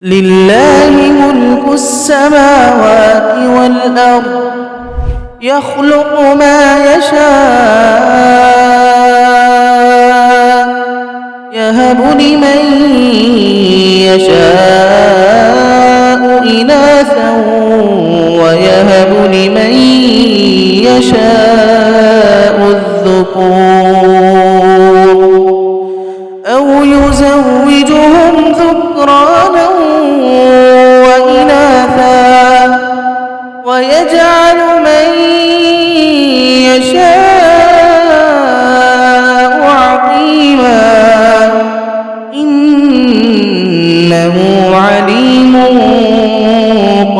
لله ملك السماوات والأرض يخلق ما يشاء يهب لمن يشاء إناثا ويهب لمن يشاء الذكور أو يزوجهم ذكرانا وإناثا ويجعل من يشاء عقيما إنه عليم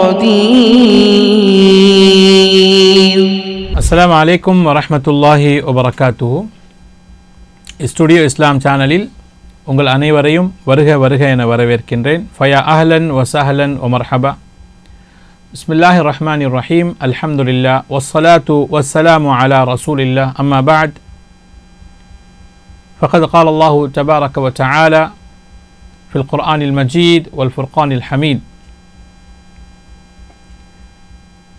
قدير. السلام عليكم ورحمة الله وبركاته. Studio இஸ்லாம் சேனலில் உங்கள் அனைவரையும் வருக வருக என வரவேற்கின்றேன். ஃபயா அஹ்லன் வசஹலன் வமர்ஹபா. பிஸ்மில்லாஹிர் ரஹ்மானிர் ரஹீம். அல்ஹம்துலில்லாஹ் வஸ்ஸலாத்து வஸ்ஸலாமு அலா ரசூலில்லாஹ். அம்மா பஅத். ஃபகத் قال الله تبارك وتعالى في القرآن المجيد والفرقان الحميد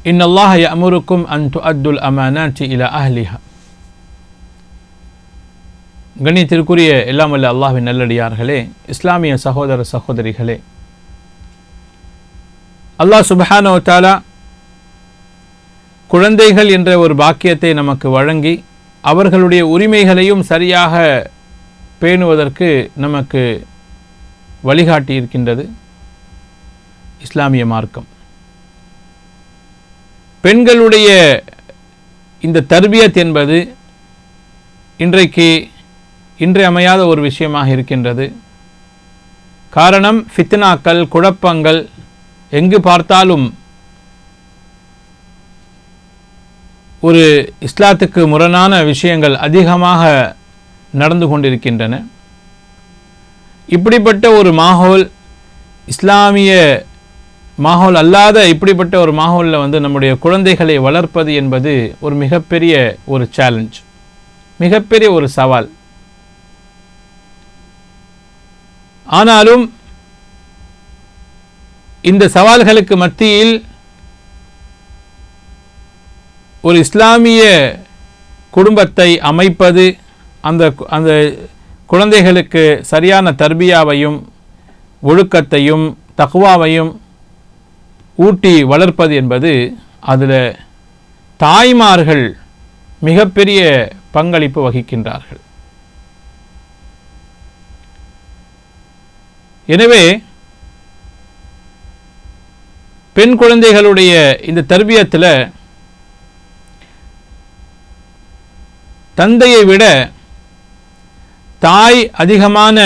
إن الله يأمركم أن تؤدوا الأمانات إلى أهلها. கண்ணியத்திற்குரிய எல்லாம் வல்ல அல்லாஹ்வின் நல்லடியார்களே, இஸ்லாமிய சகோதர சகோதரிகளே, அல்லாஹ் சுப்ஹானஹு வ தஆலா குழந்தைகள் என்ற ஒரு பாக்கியத்தை நமக்கு வழங்கி அவர்களுடைய உரிமைகளையும் சரியாக பேணுவதற்கு நமக்கு வழிகாட்டி இருக்கின்றது இஸ்லாமிய மார்க்கம். பெண்களுடைய இந்த தர்பியத் என்பது இன்றைக்கு இன்றியமையாத ஒரு விஷயமாக இருக்கின்றது. காரணம், ஃபித்னாக்கள், குழப்பங்கள், எங்கு பார்த்தாலும் ஒரு இஸ்லாத்துக்கு முரணான விஷயங்கள் அதிகமாக நடந்து கொண்டிருக்கின்றன. இப்படிப்பட்ட ஒரு மாஹோல், இஸ்லாமிய மாஹோல் அல்லாத இப்படிப்பட்ட ஒரு மாஹோலில் நம்முடைய குழந்தைகளை வளர்ப்பது என்பது ஒரு மிகப்பெரிய ஒரு சேலஞ்ச், மிகப்பெரிய ஒரு சவால். ஆனாலும் இந்த சவால்களுக்கு மத்தியில் ஒரு இஸ்லாமிய குடும்பத்தை அமைப்பது, அந்த குழந்தைகளுக்கு சரியான தர்பியாவையும் ஒழுக்கத்தையும் தக்வாவையும் ஊட்டி வளர்ப்பது என்பது, அதில் தாய்மார்கள் மிகப்பெரிய பங்களிப்பு வகிக்கின்றார்கள். எனவே பெண் குழந்தைகளுடைய இந்த தர்பியத்தில் தந்தையை விட தாய் அதிகமான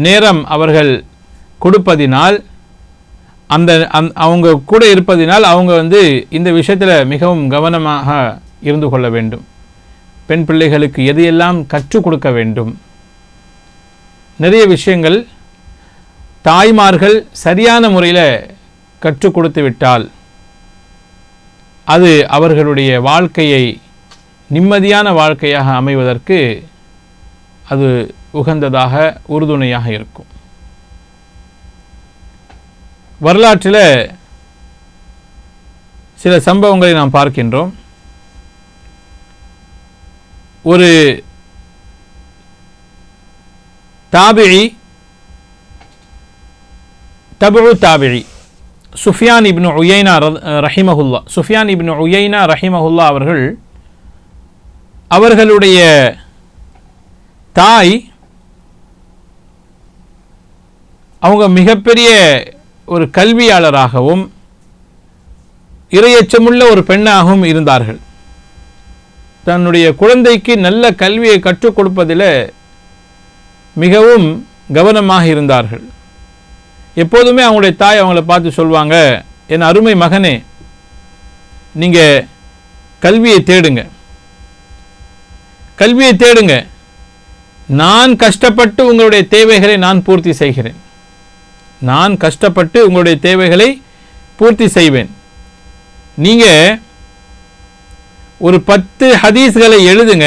நேரம் அவர்கள் கொடுப்பதினால், அவங்க கூட இருப்பதினால் அவங்க இந்த விஷயத்தில் மிகவும் கவனமாக இருந்து கொள்ள வேண்டும். பெண் பிள்ளைகளுக்கு எதையெல்லாம் கற்றுக் கொடுக்க வேண்டும், நிறைய விஷயங்கள் தாய்மார்கள் சரியான முறையில் கற்றுக் கொடுத்து விட்டால் அது அவர்களுடைய வாழ்க்கையை நிம்மதியான வாழ்க்கையாக அமைவதற்கு அது உகந்ததாக உறுதுணையாக இருக்கும். வரலாற்றில் சில சம்பவங்களை நாம் பார்க்கின்றோம். ஒரு தாபிஇ, தபு தாபிஇ சுஃபியான் இப்னு உயைனா ரஹிமஹுல்லா, சுஃபியான் இப்னு உயைனா ரஹிமஹுல்லா அவர்களுடைய தாய், அவங்க மிகப்பெரிய ஒரு கல்வியாளராகவும் இறையச்சமுள்ள ஒரு பெண்ணாகவும் இருந்தார்கள். தன்னுடைய குழந்தைக்கு நல்ல கல்வியை கற்றுக் கொடுப்பதில் மிகவும் கவனமாக இருந்தார்கள். எப்போதுமே அவங்களுடைய தாய் அவங்கள பார்த்து சொல்வாங்க, என் அருமை மகனே, நீங்கள் கல்வியை தேடுங்க, கல்வியை தேடுங்க, நான் கஷ்டப்பட்டு உங்களுடைய தேவைகளை நான் பூர்த்தி செய்கிறேன், நான் கஷ்டப்பட்டு உங்களுடைய தேவைகளை பூர்த்தி செய்வேன். நீங்கள் ஒரு 10 ஹதீஸ்களை எழுதுங்க,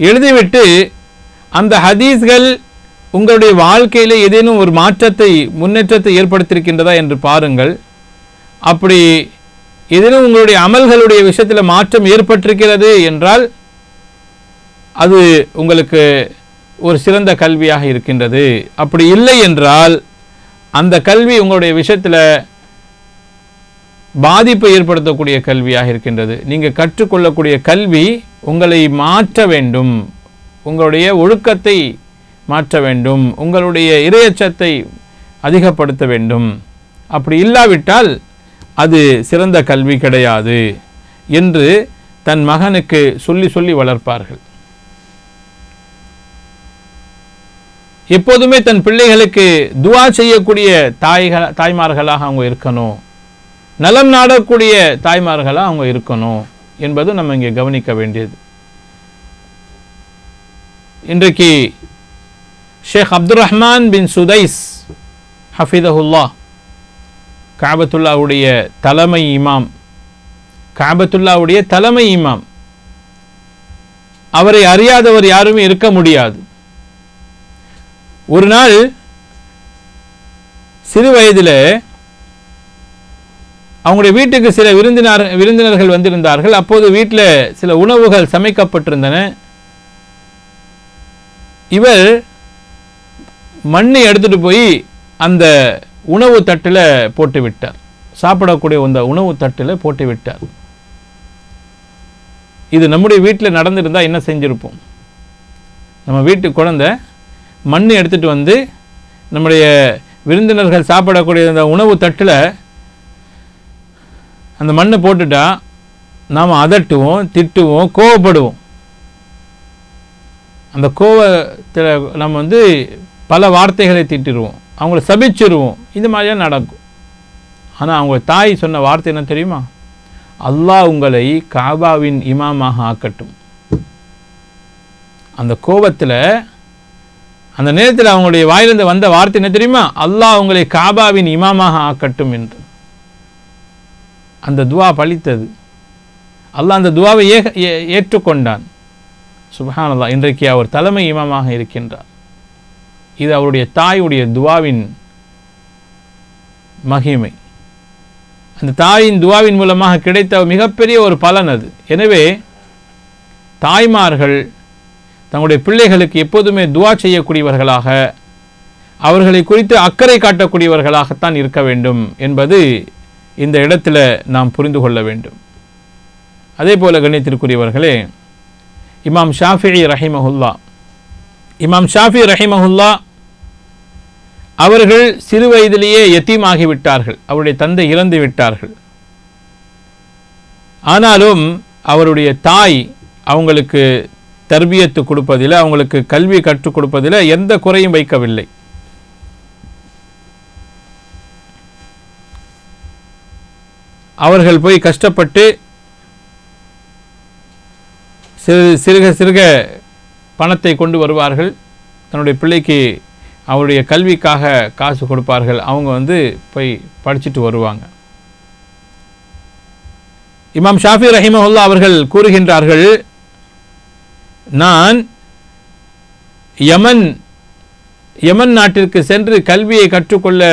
எழுதிவிட்டு அந்த ஹதீஸ்கள் உங்களுடைய வாழ்க்கையில் ஏதேனும் ஒரு மாற்றத்தை முன்னேற்றத்தை ஏற்படுத்தியிருக்கின்றதா என்று பாருங்கள். அப்படி ஏதேனும் உங்களுடைய அமல்களுடைய விஷயத்தில் மாற்றம் ஏற்பட்டிருக்கிறது என்றால் அது உங்களுக்கு ஒரு சிறந்த கல்வியாக இருக்கின்றது. அப்படி இல்லை என்றால் அந்த கல்வி உங்களுடைய விஷயத்தில் பாதிப்பை ஏற்படுத்தக்கூடிய கல்வியாக இருக்கின்றது. நீங்கள் கற்றுக்கொள்ளக்கூடிய கல்வி உங்களை மாற்ற வேண்டும், உங்களுடைய ஒழுக்கத்தை மாற்ற வேண்டும், உங்களுடைய இறையச்சத்தை அதிகப்படுத்த வேண்டும். அப்படி இல்லாவிட்டால் அது சிறந்த கல்வி கிடையாது என்று தன் மகனுக்கு சொல்லி சொல்லி வளர்ப்பார்கள். எப்போதுமே தன் பிள்ளைகளுக்கு துஆ செய்யக்கூடிய தாய்மார்களாக அவங்க இருக்கணும், நலம் நாடக்கூடிய தாய்மார்களாக அவங்க இருக்கணும் என்பது நம்ம இங்கே கவனிக்க வேண்டியது. இன்றைக்கு ஷேக் அப்துல் ரஹ்மான் பின் சுதைஸ் ஹஃபிதஹுல்லா, காபத்துல்லாவுடைய தலைமை இமாம், காபத்துல்லாவுடைய தலைமை இமாம், அவரை அறியாதவர் யாருமே இருக்க முடியாது. ஒரு நாள் சிறு வயதில் அவங்களுடைய வீட்டுக்கு சில விருந்தினர்கள் வந்திருந்தார்கள். அப்போது வீட்டில் சில உணவுகள் சமைக்கப்பட்டிருந்தன. இவர் மண்ணை எடுத்துட்டு போய் அந்த உணவு தட்டில் போட்டு விட்டார், சாப்பிடக்கூடிய அந்த உணவு தட்டில் போட்டு விட்டார். இது நம்முடைய வீட்டில் நடந்திருந்தால் என்ன செஞ்சிருப்போம்? நம்ம வீட்டு குழந்தை மண் எடுத்துட்டு வந்து நம்முடைய விருந்தினர்கள் சாப்பிடக்கூடிய அந்த உணவு தட்டில் அந்த மண்ணை போட்டுட்டா நாம் அதட்டுவோம், திட்டுவோம், கோவப்படுவோம். அந்த கோவத்தில் நம்ம பல வார்த்தைகளை திட்டிடுவோம், அவங்கள சபிச்சிருவோம். இது மாதிரியாக நடக்கும். ஆனால் அவங்க தாய் சொன்ன வார்த்தை என்ன தெரியுமா? அல்லாஹ் உங்களை காபாவின் இமாமாக ஆக்கட்டும். அந்த கோபத்தில் அந்த நேரத்தில் அவங்களுடைய வாயிலிருந்து வந்த வார்த்தை என்ன தெரியுமா? அல்லாஹ் உங்களை காபாவின் இமாமாக ஆக்கட்டும் என்று. அந்த துவா பலித்தது. அல்லாஹ் அந்த துவாவை ஏற்றுக்கொண்டான். சுப்ஹானல்லாஹ். இன்றைக்கு அவர் தலைமை இமாமாக இருக்கின்றார். இது அவருடைய தாயுடைய துவாவின் மகிமை. அந்த தாயின் துவாவின் மூலமாக கிடைத்த மிகப்பெரிய ஒரு பலன் அது. எனவே தாய்மார்கள் தங்களுடைய பிள்ளைகளுக்கு எப்போதுமே துவா செய்யக்கூடியவர்களாக, அவர்களை குறித்து அக்கறை காட்டக்கூடியவர்களாகத்தான் இருக்க வேண்டும் என்பது இந்த இடத்துல நாம் புரிந்து கொள்ள வேண்டும். அதே போல கண்ணியத்திற்குரியவர்களே, இமாம் ஷாஃபிஈ ரஹிமஹுல்லா, இமாம் ஷாஃபி ரஹிமஹுல்லா அவர்கள் சிறு வயதிலேயே யத்தீமாகிவிட்டார்கள். அவருடைய தந்தை இறந்து விட்டார்கள். ஆனாலும் அவருடைய தாய் அவங்களுக்கு தர்பியத்து கொடுப்பதில், அவங்களுக்கு கல்வி கற்றுக் கொடுப்பதில் எந்த குறையும் வைக்கவில்லை. அவர்கள் போய் கஷ்டப்பட்டு சிறுக சிறுக பணத்தை கொண்டு வருவார்கள். தன்னுடைய பிள்ளைக்கு அவருடைய கல்விக்காக காசு கொடுப்பார்கள். அவங்க போய் படிச்சுட்டு வருவாங்க. இமாம் ஷாஃபி ரஹிமஹுல்லா அவர்கள் கூறுகின்றார்கள், நான் யமன் நாட்டிற்கு சென்று கல்வியை கற்றுக்கொள்ள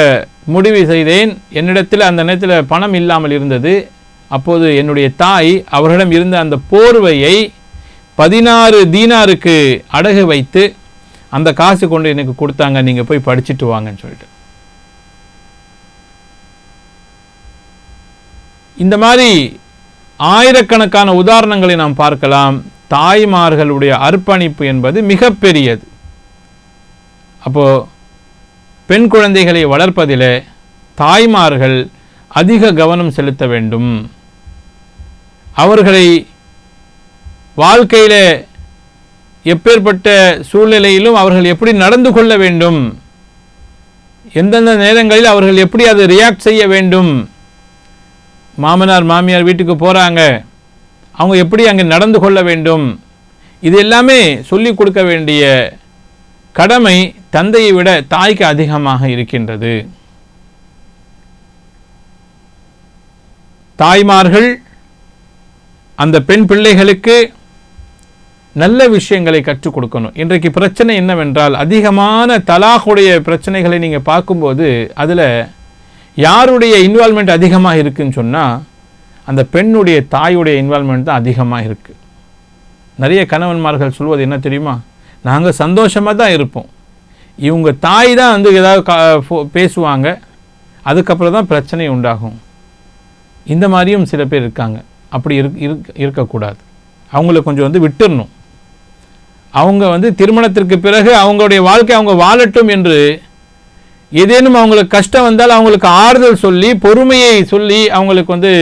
முடிவு செய்தேன். என்னிடத்தில் அந்த நேரத்தில் பணம் இல்லாமல் இருந்தது. அப்போது என்னுடைய தாய் அவர்களிடம் இருந்த அந்த போர்வையை 16 தீனாருக்கு அடகு வைத்து அந்த காசு கொண்டு எனக்கு கொடுத்தாங்க, நீங்கள் போய் படிச்சுட்டு வாங்கன்னு சொல்லிட்டு. இந்த மாதிரி ஆயிரக்கணக்கான உதாரணங்களை நாம் பார்க்கலாம். தாய்மார்களுடைய அர்ப்பணிப்பு என்பது மிகப்பெரியது. அப்போது பெண் குழந்தைகளை வளர்ப்பதில் தாய்மார்கள் அதிக கவனம் செலுத்த வேண்டும். அவர்களை வாழ்க்கையில் எப்பேற்பட்ட சூழ்நிலையிலும் அவர்கள் எப்படி நடந்து கொள்ள வேண்டும், எந்தெந்த நேரங்களில் அவர்கள் எப்படி அதை ரியாக்ட் செய்ய வேண்டும், மாமனார் மாமியார் வீட்டுக்கு போகிறாங்க, அவங்க எப்படி அங்கே நடந்து கொள்ள வேண்டும், இது எல்லாமே சொல்லிக் கொடுக்க வேண்டிய கடமை தந்தையை விட தாய்க்கு அதிகமாக இருக்கின்றது. தாய்மார்கள் அந்த பெண் பிள்ளைகளுக்கு நல்ல விஷயங்களை கற்றுக் கொடுக்கணும். இன்றைக்கு பிரச்சனை என்னவென்றால், அதிகமான தலாகுடைய பிரச்சனைகளை நீங்கள் பார்க்கும்போது அதில் யாருடைய இன்வால்மெண்ட் அதிகமாக இருக்குதுன்னு சொன்னால் அந்த பெண்ணுடைய தாயுடைய இன்வால்மெண்ட் தான் அதிகமாக இருக்குது. நிறைய கணவன்மார்கள் சொல்வது என்ன தெரியுமா, நாங்கள் சந்தோஷமாக தான் இருப்போம், இவங்க தாய் தான் வந்து ஏதாவது பேசுவாங்க, அதுக்கப்புறம் தான் பிரச்சனை உண்டாகும். இந்த மாதிரியும் சில பேர் இருக்காங்க. அப்படி இருக்கக்கூடாது. அவங்கள கொஞ்சம் வந்து விட்டுறணும். அவங்க வந்து திருமணத்திற்கு பிறகு அவங்களுடைய வாழ்க்கை அவங்க வாழட்டும் என்று, ஏதேனும் அவங்களுக்கு கஷ்டம் வந்தால் அவங்களுக்கு ஆறுதல் சொல்லி பொறுமையை சொல்லி அவங்களுக்கு வந்து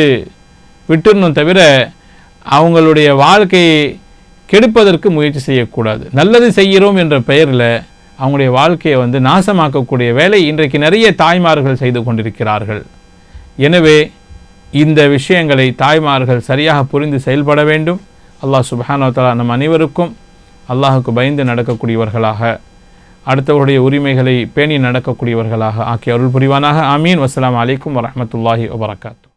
விட்டுறணும் தவிர அவங்களுடைய வாழ்க்கையை கெடுப்பதற்கு முயற்சி செய்யக்கூடாது. நல்லது செய்கிறோம் என்ற பெயரில் அவங்களுடைய வாழ்க்கையை வந்து நாசமாக்கக்கூடிய வேலை இன்றைக்கு நிறைய தாய்மார்கள் செய்து கொண்டிருக்கிறார்கள். எனவே இந்த விஷயங்களை தாய்மார்கள் சரியாக புரிந்து செயல்பட வேண்டும். அல்லாஹ் சுப்ஹானஹு வ தஆலா நம் அனைவருக்கும் அல்லாஹுக்கு பயந்து நடக்கக்கூடியவர்களாக, அடுத்தவருடைய உரிமைகளை பேணி நடக்கக்கூடியவர்களாக ஆக்கி அருள் புரிவானாக. ஆமீன். வஸ்ஸலாமு அலைக்கும் வரஹ்மத்துல்லாஹி வபரகாத்துஹு.